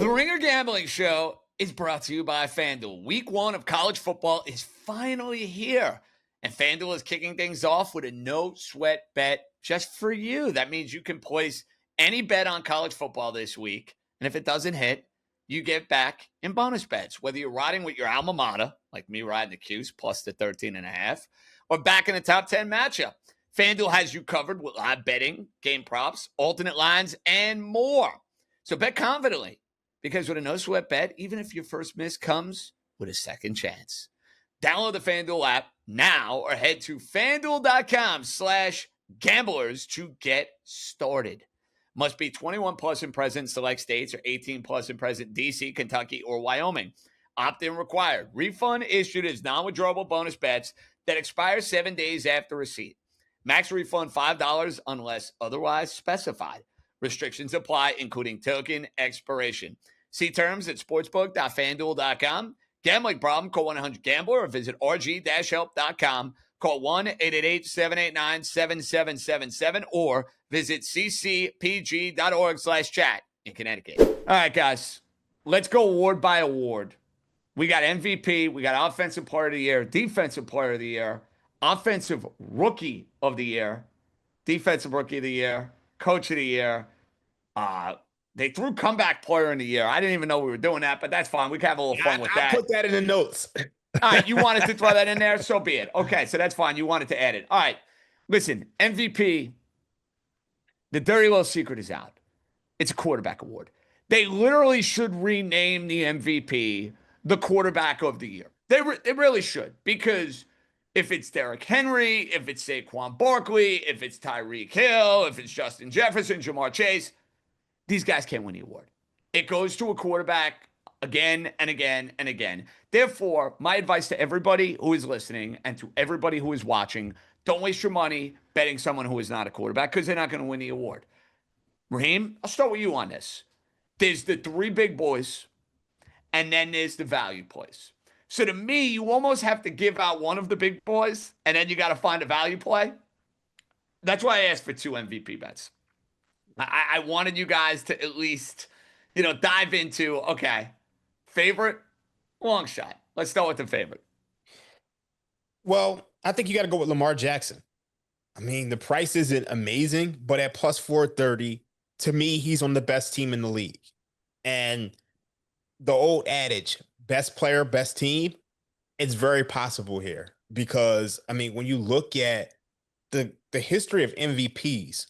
The Ringer Gambling Show is brought to you by FanDuel. Week 1 of college football is finally here, and FanDuel is kicking things off with a no-sweat bet just for you. That means you can place any bet on college football this week, and if it doesn't hit, you get back in bonus bets, whether you're riding with your alma mater, like me riding the Qs plus the 13.5, or back in the top 10 matchup. FanDuel has you covered with live betting, game props, alternate lines, and more. So bet confidently, because with a no-sweat bet, even if your first miss comes with a second chance. Download the FanDuel app now or head to FanDuel.com/gamblers to get started. Must be 21 plus and present in select states or 18 plus and present in D.C., Kentucky, or Wyoming. Opt-in required. Refund issued as non-withdrawable bonus bets that expire 7 days after receipt. Max refund $5 unless otherwise specified. Restrictions apply, including token expiration. See terms at sportsbook.fanduel.com. Gambling problem, call 1-800-GAMBLER or visit rg-help.com. Call 1-888-789-7777 or visit ccpg.org/chat in Connecticut. All right, guys, let's go award by award. We got MVP, we got Offensive Player of the Year, Defensive Player of the Year, Offensive Rookie of the Year, Defensive Rookie of the Year, Coach of the Year. They threw Comeback Player in the Year. I didn't even know we were doing that, but that's fine. We can have a little fun with that. I put that in the notes. All right, you wanted to throw that in there? So be it. Okay, so that's fine. You wanted to add it. All right, listen, MVP, the dirty little secret is out. It's a quarterback award. They literally should rename the MVP the quarterback of the year. They really should, because if it's Derrick Henry, if it's Saquon Barkley, if it's Tyreek Hill, if it's Justin Jefferson, Jamar Chase, these guys can't win the award. It goes to a quarterback again and again and again. Therefore, my advice to everybody who is listening and to everybody who is watching, don't waste your money betting someone who is not a quarterback, because they're not going to win the award. Raheem, I'll start with you on this. There's the three big boys, and then there's the value plays. So to me, you almost have to give out one of the big boys, and then you got to find a value play. That's why I asked for 2 MVP bets. I wanted you guys to at least, dive into, okay, favorite, long shot. Let's start with the favorite. Well, I think you got to go with Lamar Jackson. I mean, the price isn't amazing, but at plus 430, to me, he's on the best team in the league. And the old adage, best player, best team, it's very possible here. Because, I mean, when you look at the history of MVPs,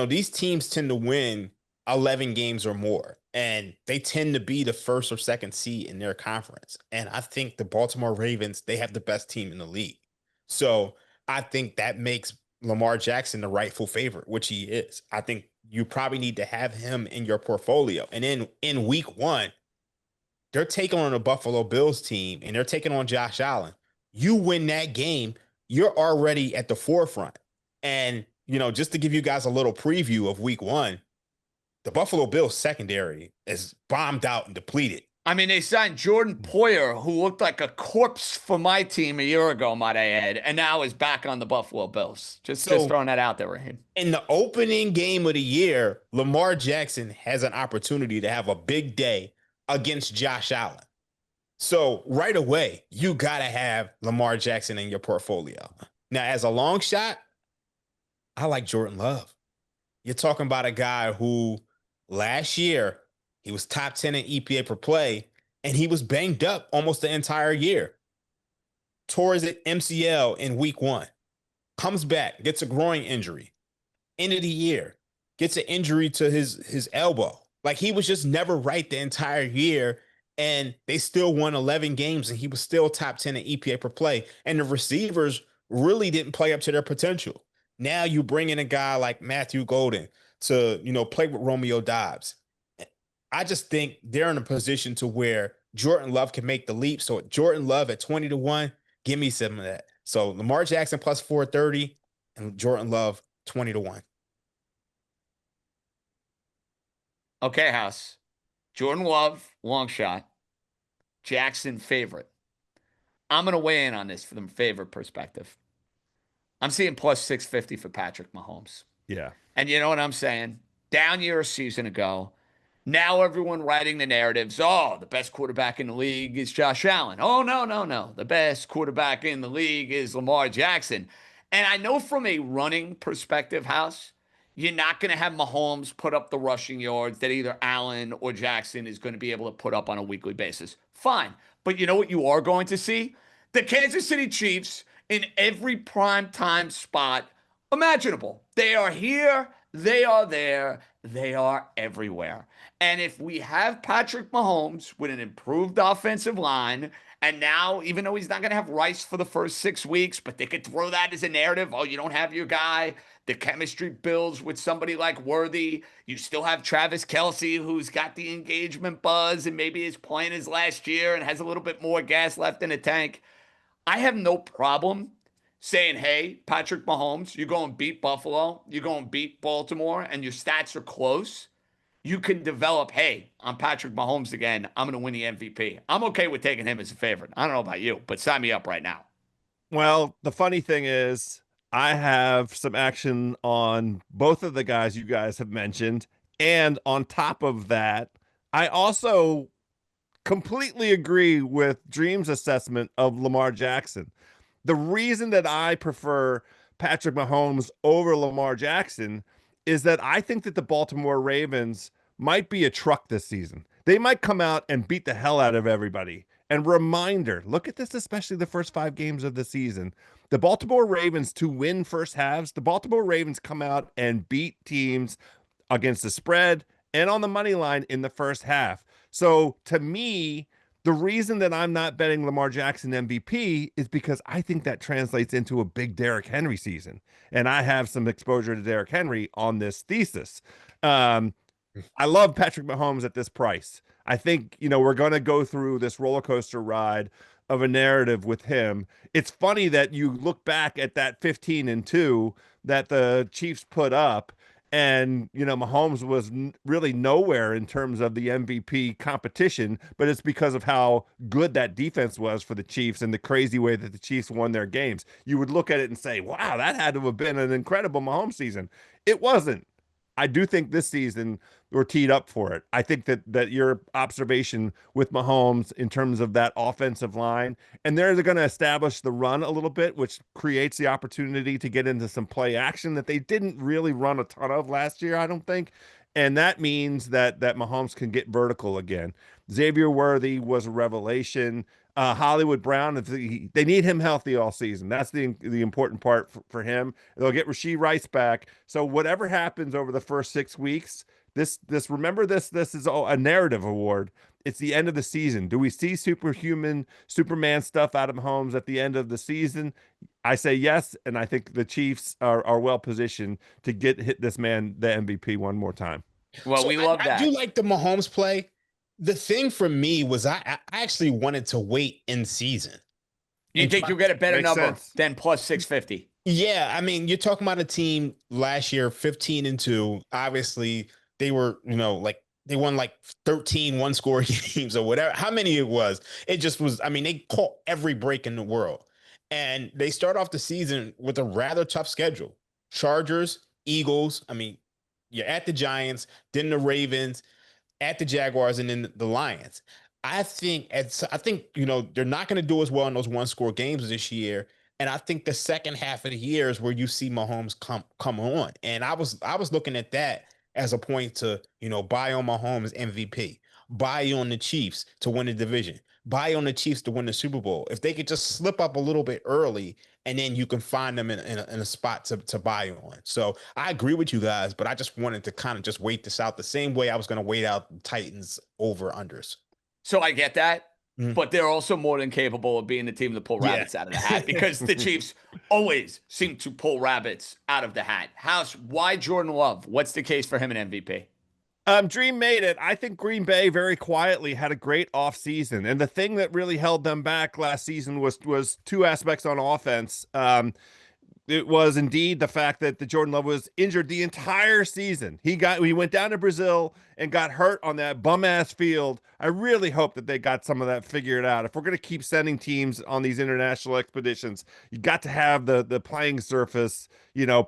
these teams tend to win 11 games or more, and they tend to be the first or second seed in their conference. And I think the Baltimore Ravens, they have the best team in the league. So I think that makes Lamar Jackson the rightful favorite, which he is. I think you probably need to have him in your portfolio. And then in week 1, they're taking on a Buffalo Bills team, and they're taking on Josh Allen. You win that game, you're already at the forefront. And just to give you guys a little preview of week 1, the Buffalo Bills secondary is bombed out and depleted. I mean, they signed Jordan Poyer, who looked like a corpse for my team a year ago, might I add, and now is back on the Buffalo Bills. Just throwing that out there, Raheem. In the opening game of the year, Lamar Jackson has an opportunity to have a big day against Josh Allen. So right away, you got to have Lamar Jackson in your portfolio. Now, as a long shot, I like Jordan Love. You're talking about a guy who last year, he was top 10 in EPA per play, and he was banged up almost the entire year. Tore his MCL in week 1. Comes back, gets a groin injury. End of the year, gets an injury to his elbow. Like, he was just never right the entire year, and they still won 11 games, and he was still top 10 in EPA per play. And the receivers really didn't play up to their potential. Now you bring in a guy like Matthew Golden to, play with Romeo Doubs. I just think they're in a position to where Jordan Love can make the leap. So Jordan Love at 20-1, give me some of that. So Lamar Jackson plus 430 and Jordan Love 20-1. Okay, House. Jordan Love, long shot. Jackson, favorite. I'm going to weigh in on this from the favorite perspective. I'm seeing plus 650 for Patrick Mahomes. Yeah. And you know what I'm saying? Down year a season ago. Now everyone writing the narratives. Oh, the best quarterback in the league is Josh Allen. Oh, no, no, no. The best quarterback in the league is Lamar Jackson. And I know from a running perspective, House, you're not going to have Mahomes put up the rushing yards that either Allen or Jackson is going to be able to put up on a weekly basis. Fine. But you know what you are going to see? The Kansas City Chiefs in every prime time spot imaginable. They are here, they are there, they are everywhere. And if we have Patrick Mahomes with an improved offensive line, and now, even though he's not going to have Rice for the first 6 weeks, but they could throw that as a narrative. Oh, you don't have your guy. The chemistry builds with somebody like Worthy. You still have Travis Kelce, who's got the engagement buzz and maybe is playing his last year and has a little bit more gas left in the tank. I have no problem saying, hey, Patrick Mahomes, you go and beat Buffalo, you go and beat Baltimore, and your stats are close. You can develop, hey, I'm Patrick Mahomes again. I'm going to win the MVP. I'm okay with taking him as a favorite. I don't know about you, but sign me up right now. Well, the funny thing is, I have some action on both of the guys you guys have mentioned. And on top of that, I also completely agree with Dream's assessment of Lamar Jackson. The reason that I prefer Patrick Mahomes over Lamar Jackson is that I think that the Baltimore Ravens might be a truck this season. They might come out and beat the hell out of everybody. And reminder, look at this, especially the first 5 games of the season. The Baltimore Ravens to win first halves, the Baltimore Ravens come out and beat teams against the spread and on the money line in the first half. So to me, the reason that I'm not betting Lamar Jackson MVP is because I think that translates into a big Derrick Henry season. And I have some exposure to Derrick Henry on this thesis. Um, I love Patrick Mahomes at this price. I think, we're going to go through this roller coaster ride of a narrative with him. It's funny that you look back at that 15-2 that the Chiefs put up, and Mahomes was really nowhere in terms of the MVP competition, but it's because of how good that defense was for the Chiefs and the crazy way that the Chiefs won their games. You would look at it and say, wow, that had to have been an incredible Mahomes season. It wasn't. I do think this season we're teed up for it. I think that your observation with Mahomes in terms of that offensive line, and they're going to establish the run a little bit, which creates the opportunity to get into some play action that they didn't really run a ton of last year, I don't think. And that means that Mahomes can get vertical again. Xavier Worthy was a revelation. Hollywood Brown, they need him healthy all season. That's the important part for him. They'll get Rashee Rice back. So whatever happens over the first 6 weeks, remember this is a narrative award. It's the end of the season. Do we see Superman stuff out of Mahomes at the end of the season? I say yes, and I think the Chiefs are well positioned to hit this man the MVP one more time. Well, So we love I do that. like the Mahomes play. The thing for me was I actually wanted to wait in season You and think try. you'll get a better Makes number sense. than plus 650? Yeah, I mean, you're talking about a team last year 15-2. Obviously, they were, like they won like 13 one-score games or whatever. How many it was? It just was, I mean, they caught every break in the world. And they start off the season with a rather tough schedule. Chargers, Eagles, I mean, you're at the Giants, then the Ravens, at the Jaguars, and then the Lions. I think they're not going to do as well in those one score games this year. And I think the second half of the year is where you see Mahomes come on. And I was looking at that as a point to buy on Mahomes MVP, buy on the Chiefs to win the division, buy on the Chiefs to win the Super Bowl. If they could just slip up a little bit early, and then you can find them in a spot to buy on. So I agree with you guys, but I just wanted to kind of just wait this out the same way I was going to wait out Titans over unders. So I get that, Mhm. but they're also more than capable of being the team to pull Yeah. rabbits out of the hat because the Chiefs always seem to pull rabbits out of the hat. House, why Jordan Love? What's the case for him in MVP? Dream made it. I think Green Bay very quietly had a great offseason. And the thing that really held them back last season was two aspects on offense. It was indeed the fact that the Jordan Love was injured the entire season. He went down to Brazil and got hurt on that bum ass field. I really hope that they got some of that figured out. If we're going to keep sending teams on these international expeditions, you got to have the playing surface,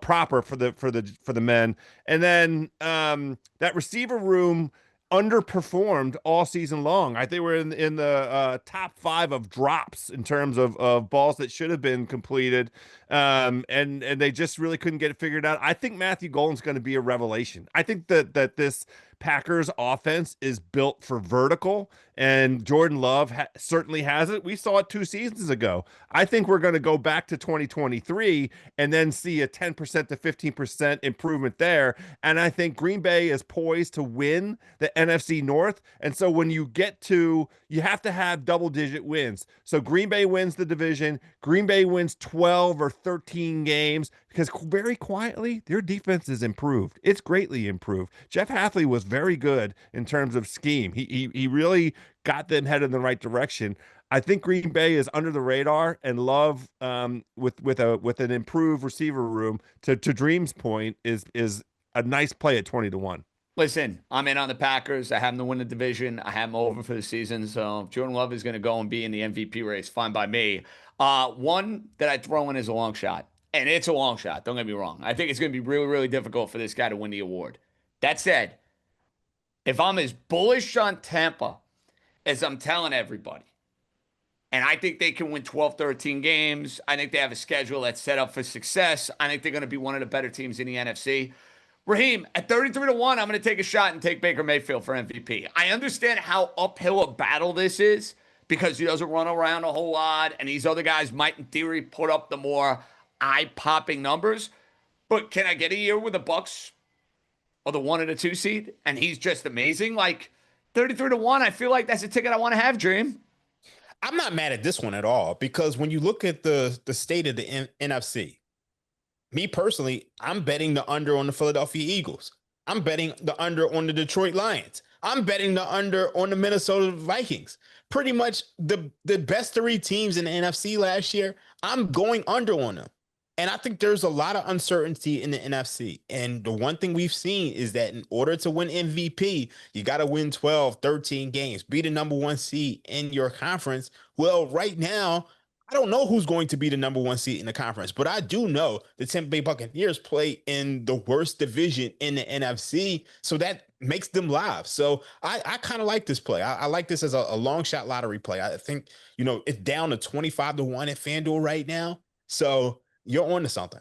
proper for the men. And then that receiver room, underperformed all season long. I think they were in the top 5 of drops in terms of balls that should have been completed, and they just really couldn't get it figured out. I think Matthew Golden's going to be a revelation. I think that this Packers offense is built for vertical, and Jordan Love certainly has it. We saw it 2 seasons ago. I think we're going to go back to 2023 and then see a 10% to 15% improvement there. And I think Green Bay is poised to win the NFC North. And so when you get to, you have to have double-digit wins. So Green Bay wins the division. Green Bay wins 12 or 13 games because very quietly, their defense is improved. It's greatly improved. Jeff Hathley was very good in terms of scheme. He really got them headed in the right direction. I think Green Bay is under the radar, and Love, with an improved receiver room, to Dream's point, is a nice play at 20-1. Listen, I'm in on the Packers. I have them to win the division. I have them over for the season. So if Jordan Love is going to go and be in the MVP race, fine by me. One that I throw in is a long shot. And it's a long shot. Don't get me wrong. I think it's going to be really, really difficult for this guy to win the award. That said, if I'm as bullish on Tampa as I'm telling everybody, and I think they can win 12, 13 games. I think they have a schedule that's set up for success. I think they're going to be one of the better teams in the NFC. Raheem, at 33-1, I'm going to take a shot and take Baker Mayfield for MVP. I understand how uphill a battle this is because he doesn't run around a whole lot, and these other guys might, in theory, put up the more eye-popping numbers. But can I get a year with the Bucks or the 1 and a 2 seed, and he's just amazing? Like 33-1, I feel like that's a ticket I want to have, Dream. I'm not mad at this one at all because when you look at the state of the NFC, me personally, I'm betting the under on the Philadelphia Eagles. I'm betting the under on the Detroit Lions. I'm betting the under on the Minnesota Vikings. Pretty much the best 3 teams in the NFC last year, I'm going under on them. And I think there's a lot of uncertainty in the NFC. And the one thing we've seen is that in order to win MVP, you got to win 12, 13 games, be the number 1 seed in your conference. Well, right now, I don't know who's going to be the number 1 seed in the conference, but I do know the Tampa Bay Buccaneers play in the worst division in the NFC. So that makes them live. So I kind of like this play. I like this as a long shot lottery play. I think, it's down to 25-1 at FanDuel right now. So you're on to something.